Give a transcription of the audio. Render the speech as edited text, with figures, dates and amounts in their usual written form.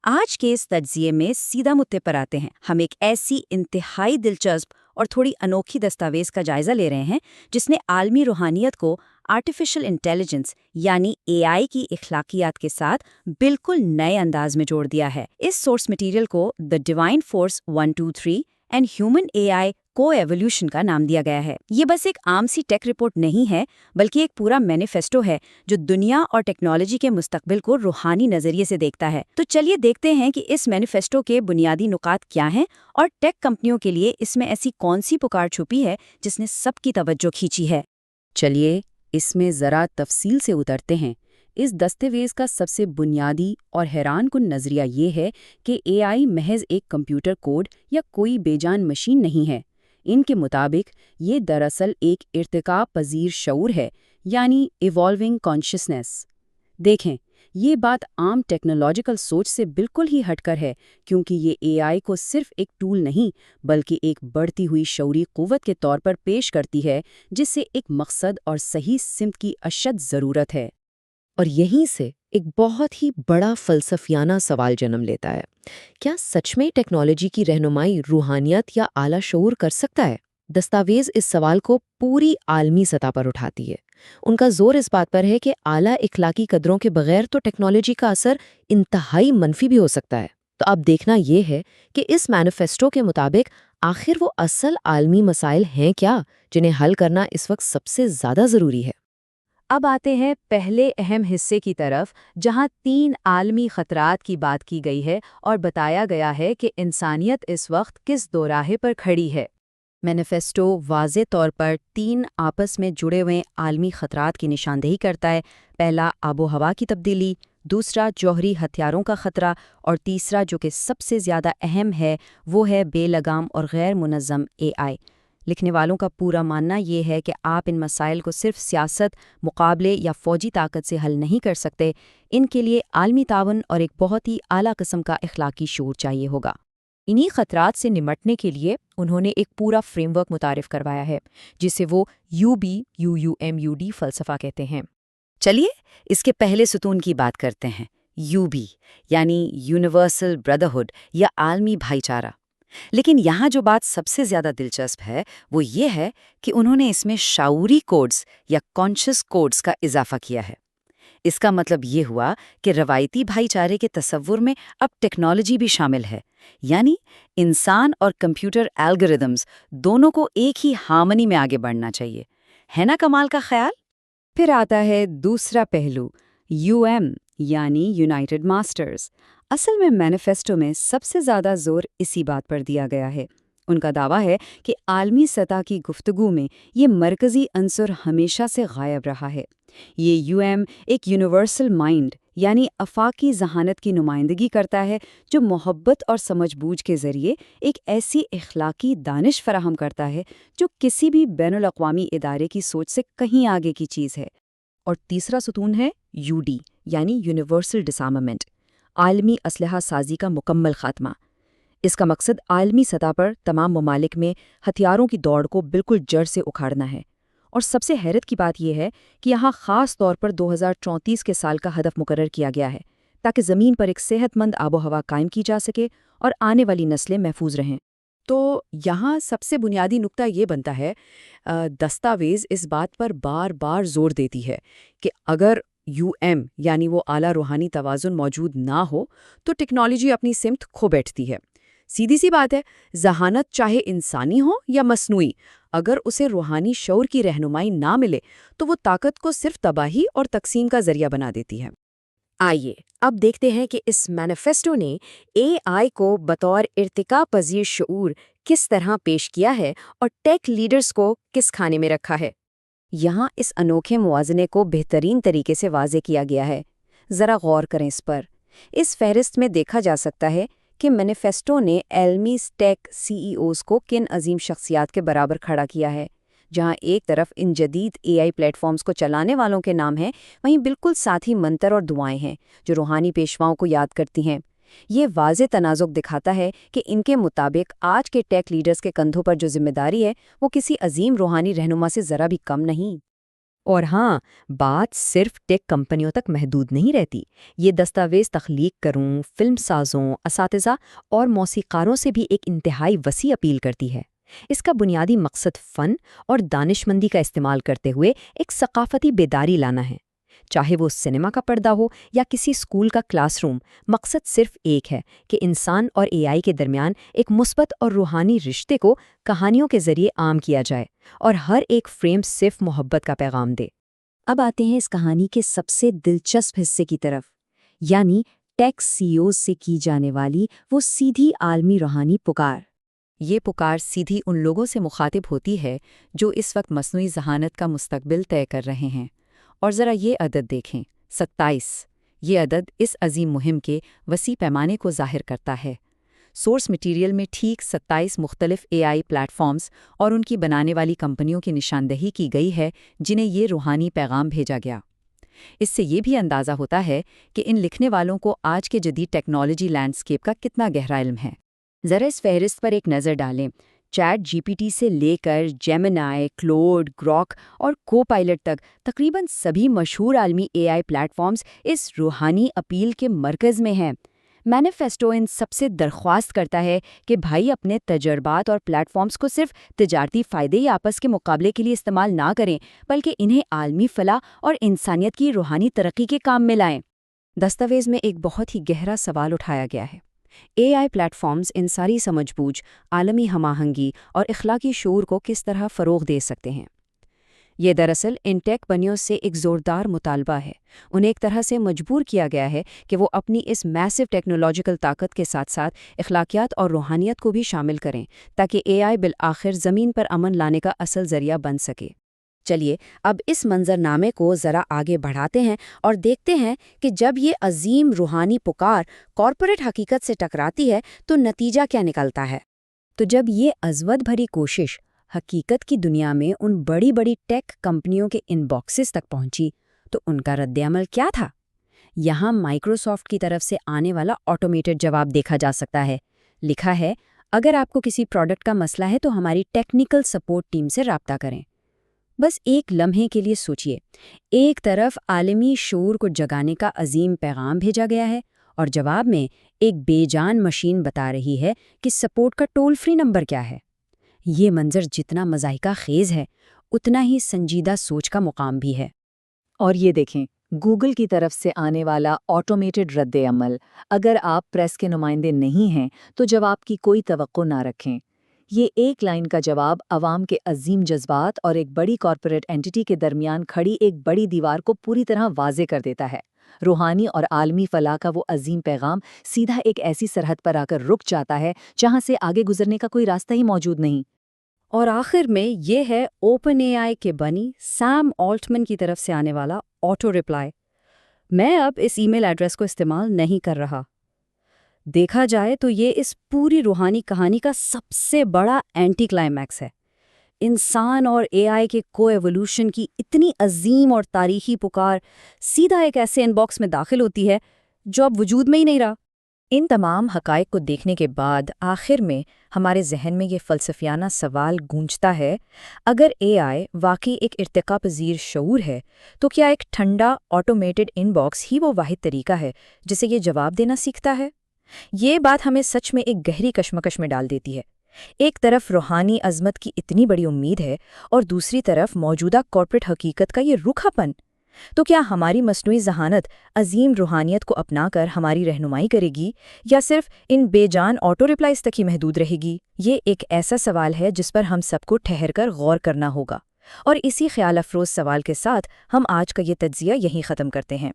آج کے اس تجزیے میں سیدھا مدعے پر آتے ہیں۔ ہم ایک ایسی انتہائی دلچسپ اور تھوڑی انوکھی دستاویز کا جائزہ لے رہے ہیں جس نے عالمی روحانیت کو آرٹیفیشل انٹیلیجنس یعنی اے آئی کی اخلاقیات کے ساتھ بالکل نئے انداز میں جوڑ دیا ہے۔ اس سورس مٹیریل کو the divine force 123 and human A I کو ایولیوشن کا نام دیا گیا ہے۔ یہ بس ایک عام سی ٹیک رپورٹ نہیں ہے، بلکہ ایک پورا مینیفیسٹو ہے جو دنیا اور ٹیکنالوجی کے مستقبل کو روحانی نظریے سے دیکھتا ہے۔ تو چلیے دیکھتے ہیں کہ اس مینیفیسٹو کے بنیادی نکات کیا ہیں اور ٹیک کمپنیوں کے لیے اس میں ایسی کون سی پکار چھپی ہے جس نے سب کی توجہ کھینچی ہے۔ چلیے اس میں ذرا تفصیل سے اترتے ہیں۔ اس دستاویز کا سب سے بنیادی اور حیران کن نظریہ یہ ہے کہ اے آئی محض ایک کمپیوٹر کوڈ یا کوئی بے جان مشین نہیں ہے۔ ان کے مطابق یہ دراصل ایک ارتقا پذیر شعور ہے، یعنی ایوالونگ کانشسنس۔ دیکھیں، یہ بات عام ٹیکنالوجیکل سوچ سے بالکل ہی ہٹ کر ہے، کیونکہ یہ اے آئی کو صرف ایک ٹول نہیں بلکہ ایک بڑھتی ہوئی شعوری قوت کے طور پر پیش کرتی ہے جس سے ایک مقصد اور صحیح سمت کی اشد ضرورت ہے۔ اور یہیں سے ایک بہت ہی بڑا فلسفیانہ سوال جنم لیتا ہے، کیا سچ میں ٹیکنالوجی کی رہنمائی روحانیت یا اعلیٰ شعور کر سکتا ہے؟ دستاویز اس سوال کو پوری عالمی سطح پر اٹھاتی ہے۔ ان کا زور اس بات پر ہے کہ اعلیٰ اخلاقی قدروں کے بغیر تو ٹیکنالوجی کا اثر انتہائی منفی بھی ہو سکتا ہے۔ تو اب دیکھنا یہ ہے کہ اس مینیفیسٹو کے مطابق آخر وہ اصل عالمی مسائل ہیں کیا جنہیں حل کرنا اس وقت سب سے زیادہ ضروری ہے۔ اب آتے ہیں پہلے اہم حصے کی طرف، جہاں 3 عالمی خطرات کی بات کی گئی ہے اور بتایا گیا ہے کہ انسانیت اس وقت کس دوراہے پر کھڑی ہے۔ مینیفیسٹو واضح طور پر 3 آپس میں جڑے ہوئے عالمی خطرات کی نشاندہی کرتا ہے۔ پہلا آب و ہوا کی تبدیلی، دوسرا جوہری ہتھیاروں کا خطرہ، اور تیسرا جو کہ سب سے زیادہ اہم ہے وہ ہے بے لگام اور غیر منظم اے آئی۔ لکھنے والوں کا پورا ماننا یہ ہے کہ آپ ان مسائل کو صرف سیاست، مقابلے یا فوجی طاقت سے حل نہیں کر سکتے، ان کے لیے عالمی تعاون اور ایک بہت ہی اعلیٰ قسم کا اخلاقی شعور چاہیے ہوگا۔ انہی خطرات سے نمٹنے کے لیے انہوں نے ایک پورا فریم ورک متعارف کروایا ہے جسے وہ UBUUMUD فلسفہ کہتے ہیں۔ چلیے اس کے پہلے ستون کی بات کرتے ہیں، UB یعنی یونیورسل بردرہڈ یا عالمی بھائی چارہ۔ لیکن یہاں جو بات سب سے زیادہ دلچسپ ہے وہ یہ ہے کہ انہوں نے اس میں شعوری کوڈز یا کانشس کوڈز کا اضافہ کیا ہے۔ اس کا مطلب یہ ہوا کہ روایتی بھائی چارے کے تصور میں اب ٹیکنالوجی بھی شامل ہے، یعنی انسان اور کمپیوٹر الگوریدمز دونوں کو ایک ہی ہارمنی میں آگے بڑھنا چاہیے۔ ہے نا کمال کا خیال؟ پھر آتا ہے دوسرا پہلو، UM یعنی یونائٹڈ ماسٹرز۔ اصل میں مینیفیسٹو میں سب سے زیادہ زور اسی بات پر دیا گیا ہے۔ ان کا دعویٰ ہے کہ عالمی سطح کی گفتگو میں یہ مرکزی عنصر ہمیشہ سے غائب رہا ہے۔ یہ UM ایک یونیورسل مائنڈ یعنی افاقی ذہانت کی نمائندگی کرتا ہے جو محبت اور سمجھ بوجھ کے ذریعے ایک ایسی اخلاقی دانش فراہم کرتا ہے جو کسی بھی بین الاقوامی ادارے کی سوچ سے کہیں آگے کی چیز ہے۔ اور تیسرا ستون ہے UD یعنی یونیورسل ڈسارمامنٹ، عالمی اسلحہ سازی کا مکمل خاتمہ۔ اس کا مقصد عالمی سطح پر تمام ممالک میں ہتھیاروں کی دوڑ کو بالکل جڑ سے اکھاڑنا ہے۔ اور سب سے حیرت کی بات یہ ہے کہ یہاں خاص طور پر 2034 کے سال کا ہدف مقرر کیا گیا ہے تاکہ زمین پر ایک صحت مند آب و ہوا قائم کی جا سکے اور آنے والی نسلیں محفوظ رہیں۔ تو یہاں سب سے بنیادی نقطہ یہ بنتا ہے، دستاویز اس بات پر بار بار زور دیتی ہے کہ اگر UM یعنی وہ اعلیٰ روحانی توازن موجود نہ ہو تو ٹیکنالوجی اپنی سمت کھو بیٹھتی ہے۔ سیدھی سی بات ہے، ذہانت چاہے انسانی ہو یا مصنوعی، اگر اسے روحانی شعور کی رہنمائی نہ ملے تو وہ طاقت کو صرف تباہی اور تقسیم کا ذریعہ بنا دیتی ہے۔ آئیے اب دیکھتے ہیں کہ اس مینیفیسٹو نے اے آئی کو بطور ارتقا پذیر شعور کس طرح پیش کیا ہے اور ٹیک لیڈرز کو کس کھانے میں رکھا ہے۔ یہاں اس انوکھے موازنے کو بہترین طریقے سے واضح کیا گیا ہے۔ ذرا غور کریں اس پر۔ اس فہرست میں دیکھا جا سکتا ہے کہ مینیفیسٹو نے عالمی ٹیک CEOs کو کن عظیم شخصیات کے برابر کھڑا کیا ہے۔ جہاں ایک طرف ان جدید اے آئی پلیٹ فارمز کو چلانے والوں کے نام ہیں، وہیں بالکل ساتھ ہی منتر اور دعائیں ہیں جو روحانی پیشواؤں کو یاد کرتی ہیں۔ یہ واضح تناسق دکھاتا ہے کہ ان کے مطابق آج کے ٹیک لیڈرز کے کندھوں پر جو ذمہ داری ہے وہ کسی عظیم روحانی رہنما سے ذرا بھی کم نہیں۔ اور ہاں، بات صرف ٹیک کمپنیوں تک محدود نہیں رہتی۔ یہ دستاویز تخلیق کروں، فلم سازوں، اساتذہ اور موسیقاروں سے بھی ایک انتہائی وسیع اپیل کرتی ہے۔ اس کا بنیادی مقصد فن اور دانشمندی کا استعمال کرتے ہوئے ایک ثقافتی بیداری لانا ہے۔ چاہے وہ سینما کا پردہ ہو یا کسی اسکول کا کلاس روم، مقصد صرف ایک ہے کہ انسان اور اے آئی کے درمیان ایک مثبت اور روحانی رشتے کو کہانیوں کے ذریعے عام کیا جائے اور ہر ایک فریم صرف محبت کا پیغام دے۔ اب آتے ہیں اس کہانی کے سب سے دلچسپ حصے کی طرف، یعنی ٹیک سی اوز سے کی جانے والی وہ سیدھی عالمی روحانی پکار۔ یہ پکار سیدھی ان لوگوں سے مخاطب ہوتی ہے جو اس وقت مصنوعی ذہانت کا مستقبل طے کر رہے ہیں۔ اور ذرا یہ عدد دیکھیں، 27۔ یہ عدد اس عظیم مہم کے وسیع پیمانے کو ظاہر کرتا ہے۔ سورس مٹیریل میں ٹھیک 27 مختلف اے آئی پلیٹ فارمز اور ان کی بنانے والی کمپنیوں کی نشاندہی کی گئی ہے جنہیں یہ روحانی پیغام بھیجا گیا۔ اس سے یہ بھی اندازہ ہوتا ہے کہ ان لکھنے والوں کو آج کے جدید ٹیکنالوجی لینڈسکیپ کا کتنا گہرا علم ہے۔ ذرا اس فہرست پر ایک نظر ڈالیں۔ چیٹ جی پی ٹی سے لے کر جیمنائی، کلوڈ، گراک اور کو پائلٹ تک تقریباً سبھی مشہور عالمی اے آئی پلیٹ فارمز اس روحانی اپیل کے مرکز میں ہیں۔ مینیفیسٹو ان سب سے درخواست کرتا ہے کہ بھائی اپنے تجربات اور پلیٹ فارمز کو صرف تجارتی فائدے یا آپس کے مقابلے کے لیے استعمال نہ کریں، بلکہ انہیں عالمی فلاح اور انسانیت کی روحانی ترقی کے کام میں لائیں۔ دستاویز میں ایک بہت ہی گہرا سوال اٹھایا گیا ہے۔ اے آئی پلیٹ فارمز انسانی سمجھ بوجھ، عالمی ہم آہنگی اور اخلاقی شعور کو کس طرح فروغ دے سکتے ہیں؟ یہ دراصل ان ٹیک بنیوں سے ایک زوردار مطالبہ ہے۔ انہیں ایک طرح سے مجبور کیا گیا ہے کہ وہ اپنی اس میسو ٹیکنالوجیکل طاقت کے ساتھ ساتھ اخلاقیات اور روحانیت کو بھی شامل کریں تاکہ اے آئی بالآخر زمین پر امن لانے کا اصل ذریعہ بن سکے۔ چلیے اب اس منظرنامے کو ذرا آگے بڑھاتے ہیں اور دیکھتے ہیں کہ جب یہ عظیم روحانی پکار کارپوریٹ حقیقت سے ٹکراتی ہے تو نتیجہ کیا نکلتا ہے۔ تو جب یہ عظمت بھری کوشش حقیقت کی دنیا میں ان بڑی بڑی ٹیک کمپنیوں کے ان باکسز تک پہنچی تو ان کا رد عمل کیا تھا؟ یہاں مائکروسافٹ کی طرف سے آنے والا آٹومیٹڈ جواب دیکھا جا سکتا ہے۔ لکھا ہے، اگر آپ کو کسی پروڈکٹ کا مسئلہ ہے تو ہماری ٹیکنیکل سپورٹ ٹیم سے رابطہ کریں۔ بس ایک لمحے کے لیے سوچئے، ایک طرف عالمی شعور کو جگانے کا عظیم پیغام بھیجا گیا ہے اور جواب میں ایک بے جان مشین بتا رہی ہے کہ سپورٹ کا ٹول فری نمبر کیا ہے۔ یہ منظر جتنا مضحکہ خیز ہے اتنا ہی سنجیدہ سوچ کا مقام بھی ہے۔ اور یہ دیکھیں، گوگل کی طرف سے آنے والا آٹومیٹڈ رد عمل۔ اگر آپ پریس کے نمائندے نہیں ہیں تو جواب کی کوئی توقع نہ رکھیں۔ یہ ایک لائن کا جواب عوام کے عظیم جذبات اور ایک بڑی کارپوریٹ اینٹی کے درمیان کھڑی ایک بڑی دیوار کو پوری طرح واضح کر دیتا ہے۔ روحانی اور عالمی فلاح کا وہ عظیم پیغام سیدھا ایک ایسی سرحد پر آ کر رک جاتا ہے جہاں سے آگے گزرنے کا کوئی راستہ ہی موجود نہیں۔ اور آخر میں یہ ہے اوپن اے آئی کے بنی سیم آلٹمن کی طرف سے آنے والا آٹو رپلائی۔ میں اب اس ای میل ایڈریس کو استعمال نہیں کر رہا۔ دیکھا جائے تو یہ اس پوری روحانی کہانی کا سب سے بڑا اینٹی کلائمیکس ہے۔ انسان اور اے آئی کے کو ایوولوشن کی اتنی عظیم اور تاریخی پکار سیدھا ایک ایسے ان باکس میں داخل ہوتی ہے جو اب وجود میں ہی نہیں رہا۔ ان تمام حقائق کو دیکھنے کے بعد آخر میں ہمارے ذہن میں یہ فلسفیانہ سوال گونجتا ہے، اگر اے آئی واقعی ایک ارتقا پذیر شعور ہے تو کیا ایک ٹھنڈا آٹومیٹڈ ان باکس ہی وہ واحد طریقہ ہے جسے یہ جواب دینا سیکھتا ہے؟ یہ بات ہمیں سچ میں ایک گہری کشمکش میں ڈال دیتی ہے۔ ایک طرف روحانی عظمت کی اتنی بڑی امید ہے اور دوسری طرف موجودہ کارپوریٹ حقیقت کا یہ رکھا پن۔ تو کیا ہماری مصنوعی ذہانت عظیم روحانیت کو اپنا کر ہماری رہنمائی کرے گی یا صرف ان بے جان آٹو ریپلائز تک ہی محدود رہے گی؟ یہ ایک ایسا سوال ہے جس پر ہم سب کو ٹھہر کر غور کرنا ہوگا۔ اور اسی خیال افروز سوال کے ساتھ ہم آج کا یہ تجزیہ یہیں ختم کرتے ہیں۔